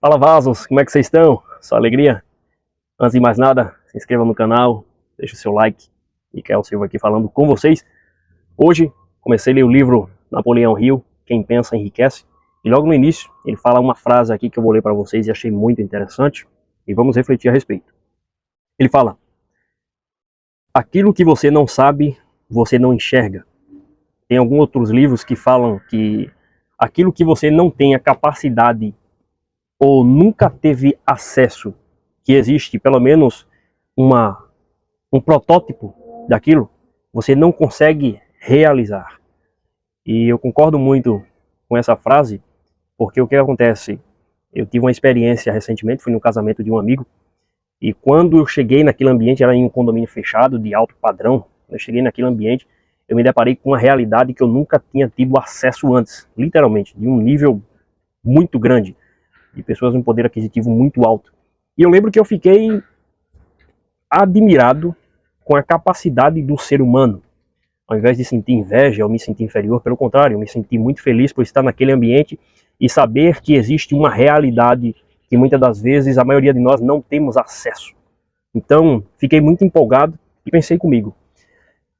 Fala vasos, como é que vocês estão? Só alegria? Antes de mais nada, se inscreva no canal, deixa o seu like. Micael Silva aqui falando com vocês. Hoje comecei a ler o livro Napoleão Hill, Quem Pensa Enriquece. E logo no início ele fala uma frase aqui que eu vou ler para vocês e achei muito interessante. E vamos refletir a respeito. Ele fala: aquilo que você não sabe, você não enxerga. Tem alguns outros livros que falam que aquilo que você não tem a capacidade ou nunca teve acesso, que existe pelo menos um protótipo daquilo, você não consegue realizar. E eu concordo muito com essa frase, porque o que acontece? Eu tive uma experiência recentemente, fui no casamento de um amigo, e quando eu cheguei naquele ambiente, era em um condomínio fechado, de alto padrão, eu cheguei naquele ambiente, eu me deparei com uma realidade que eu nunca tinha tido acesso antes, literalmente, de um nível muito grande, de pessoas com poder aquisitivo muito alto. E eu lembro que eu fiquei admirado com a capacidade do ser humano. Ao invés de sentir inveja ou me sentir inferior, pelo contrário, eu me senti muito feliz por estar naquele ambiente e saber que existe uma realidade que muitas das vezes a maioria de nós não temos acesso. Então, fiquei muito empolgado e pensei comigo,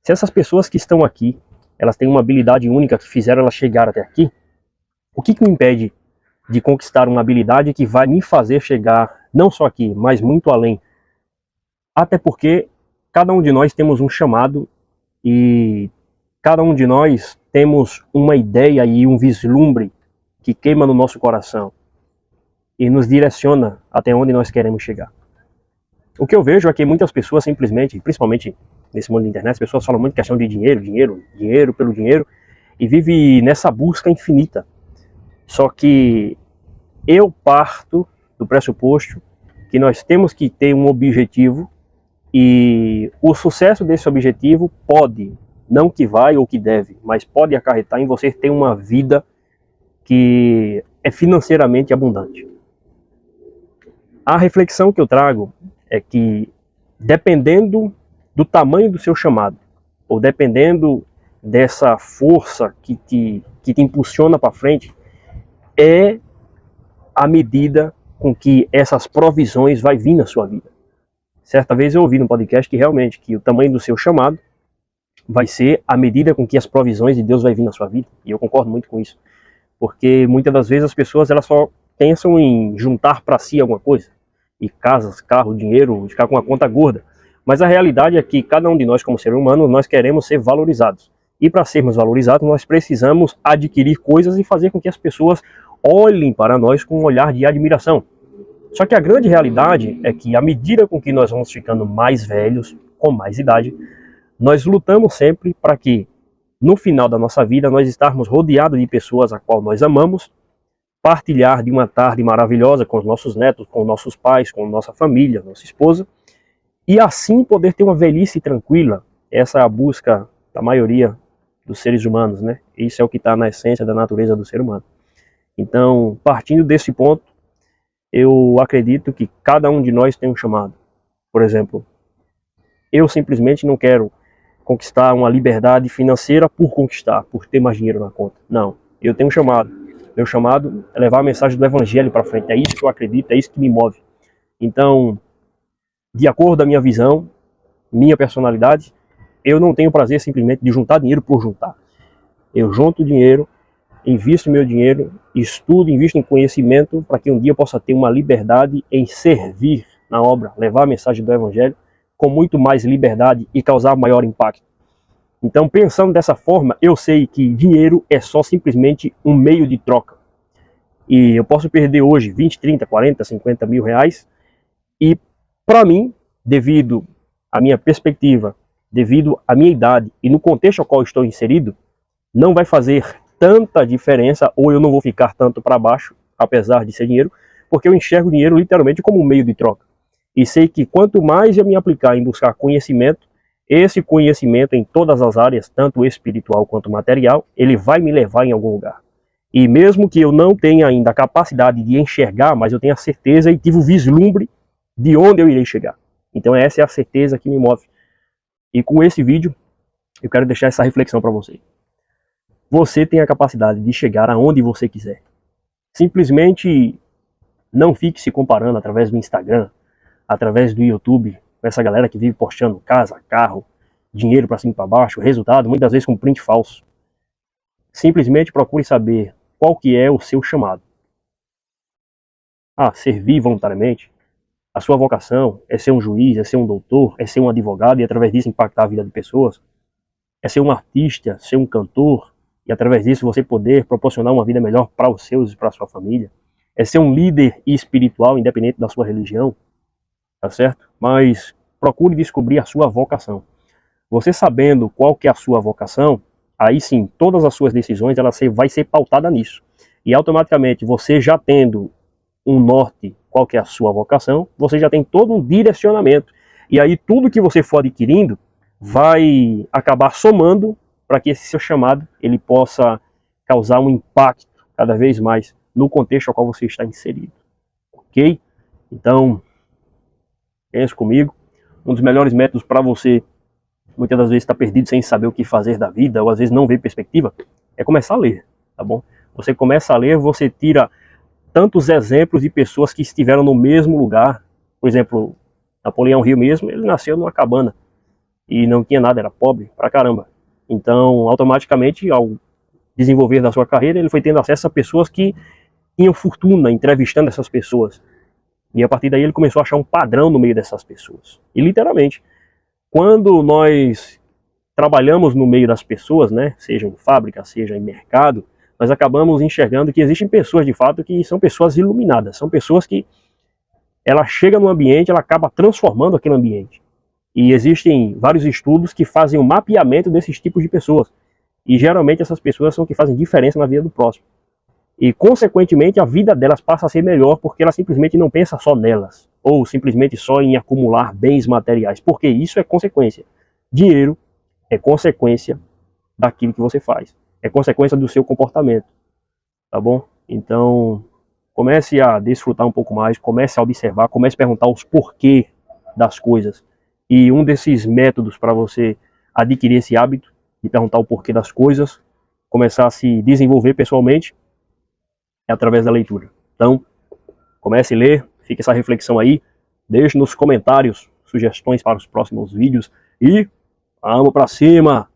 se essas pessoas que estão aqui, elas têm uma habilidade única que fizeram elas chegar até aqui, o que me impede de conquistar uma habilidade que vai me fazer chegar não só aqui, mas muito além? Até porque cada um de nós temos um chamado e cada um de nós temos uma ideia e um vislumbre que queima no nosso coração e nos direciona até onde nós queremos chegar. O que eu vejo é que muitas pessoas simplesmente, principalmente nesse mundo da internet, as pessoas falam muito questão de dinheiro, dinheiro pelo dinheiro, e vive nessa busca infinita. Só que eu parto do pressuposto que nós temos que ter um objetivo e o sucesso desse objetivo pode, não que vai ou que deve, mas pode acarretar em você ter uma vida que é financeiramente abundante. A reflexão que eu trago é que, dependendo do tamanho do seu chamado, ou dependendo dessa força que te impulsiona para frente, é a medida com que essas provisões vai vir na sua vida. Certa vez eu ouvi no podcast que realmente que o tamanho do seu chamado vai ser a medida com que as provisões de Deus vai vir na sua vida. E eu concordo muito com isso. Porque muitas das vezes as pessoas elas só pensam em juntar para si alguma coisa. E casas, carro, dinheiro, ficar com a conta gorda. Mas a realidade é que cada um de nós como ser humano, nós queremos ser valorizados. E para sermos valorizados, nós precisamos adquirir coisas e fazer com que as pessoas olhem para nós com um olhar de admiração. Só que a grande realidade é que à medida com que nós vamos ficando mais velhos, com mais idade, nós lutamos sempre para que no final da nossa vida nós estarmos rodeados de pessoas a qual nós amamos, partilhar de uma tarde maravilhosa com os nossos netos, com nossos pais, com nossa família, nossa esposa, e assim poder ter uma velhice tranquila. Essa é a busca da maioria dos seres humanos, né? Isso é o que está na essência da natureza do ser humano. Então, partindo desse ponto, eu acredito que cada um de nós tem um chamado. Por exemplo, eu simplesmente não quero conquistar uma liberdade financeira por conquistar, por ter mais dinheiro na conta. Não, eu tenho um chamado. Meu chamado é levar a mensagem do Evangelho para frente. É isso que eu acredito, é isso que me move. Então, de acordo com a minha visão, minha personalidade, eu não tenho prazer simplesmente de juntar dinheiro por juntar. Eu junto dinheiro, invisto meu dinheiro, estudo, invisto em conhecimento para que um dia eu possa ter uma liberdade em servir na obra, levar a mensagem do Evangelho com muito mais liberdade e causar maior impacto. Então, pensando dessa forma, eu sei que dinheiro é só simplesmente um meio de troca. E eu posso perder hoje 20, 30, 40, 50 mil reais e, para mim, devido à minha perspectiva, devido à minha idade e no contexto ao qual estou inserido, não vai fazer tanta diferença, ou eu não vou ficar tanto para baixo, apesar de ser dinheiro, porque eu enxergo o dinheiro literalmente como um meio de troca. E sei que quanto mais eu me aplicar em buscar conhecimento, esse conhecimento em todas as áreas, tanto espiritual quanto material, ele vai me levar em algum lugar. E mesmo que eu não tenha ainda a capacidade de enxergar, mas eu tenho a certeza e tive o vislumbre de onde eu irei chegar. Então essa é a certeza que me move. E com esse vídeo, eu quero deixar essa reflexão para você. Você tem a capacidade de chegar aonde você quiser. Simplesmente Não fique se comparando através do Instagram, através do YouTube, com essa galera que vive postando casa, carro, dinheiro para cima e para baixo, resultado, muitas vezes com print falso. Simplesmente procure saber qual que é o seu chamado. Servir voluntariamente. A sua vocação é ser um juiz, é ser um doutor, é ser um advogado e através disso impactar a vida de pessoas. É ser um artista, ser um cantor e através disso você poder proporcionar uma vida melhor para os seus e para a sua família. É ser um líder espiritual, independente da sua religião, tá certo? Mas procure descobrir a sua vocação. Você sabendo qual que é a sua vocação, aí sim, todas as suas decisões vai ser pautada nisso. E automaticamente, você já tendo um norte, qual que é a sua vocação, você já tem todo um direcionamento. E aí tudo que você for adquirindo vai acabar somando para que esse seu chamado ele possa causar um impacto cada vez mais no contexto ao qual você está inserido. Ok? Então, pense comigo. Um dos melhores métodos para você, muitas das vezes está perdido sem saber o que fazer da vida, ou às vezes não vê perspectiva, é começar a ler, tá bom? Você começa a ler, você tira tantos exemplos de pessoas que estiveram no mesmo lugar. Por exemplo, Napoleão Hill mesmo, ele nasceu numa cabana e não tinha nada, era pobre pra caramba. Então, automaticamente, ao desenvolver da sua carreira, ele foi tendo acesso a pessoas que tinham fortuna, entrevistando essas pessoas. E a partir daí ele começou a achar um padrão no meio dessas pessoas. E literalmente, quando nós trabalhamos no meio das pessoas, né, seja em fábrica, seja em mercado, nós acabamos enxergando que existem pessoas de fato que são pessoas iluminadas, são pessoas que ela chega no ambiente, ela acaba transformando aquele ambiente. E existem vários estudos que fazem o mapeamento desses tipos de pessoas. E geralmente essas pessoas são que fazem diferença na vida do próximo. E consequentemente a vida delas passa a ser melhor porque ela simplesmente não pensa só nelas. Ou simplesmente só em acumular bens materiais. Porque isso é consequência. Dinheiro é consequência daquilo que você faz. É consequência do seu comportamento. Tá bom? Então, comece a desfrutar um pouco mais, comece a observar, comece a perguntar os porquê das coisas. E um desses métodos para você adquirir esse hábito de perguntar o porquê das coisas, começar a se desenvolver pessoalmente, é através da leitura. Então, comece a ler, fique essa reflexão aí, deixe nos comentários sugestões para os próximos vídeos e vamos para cima!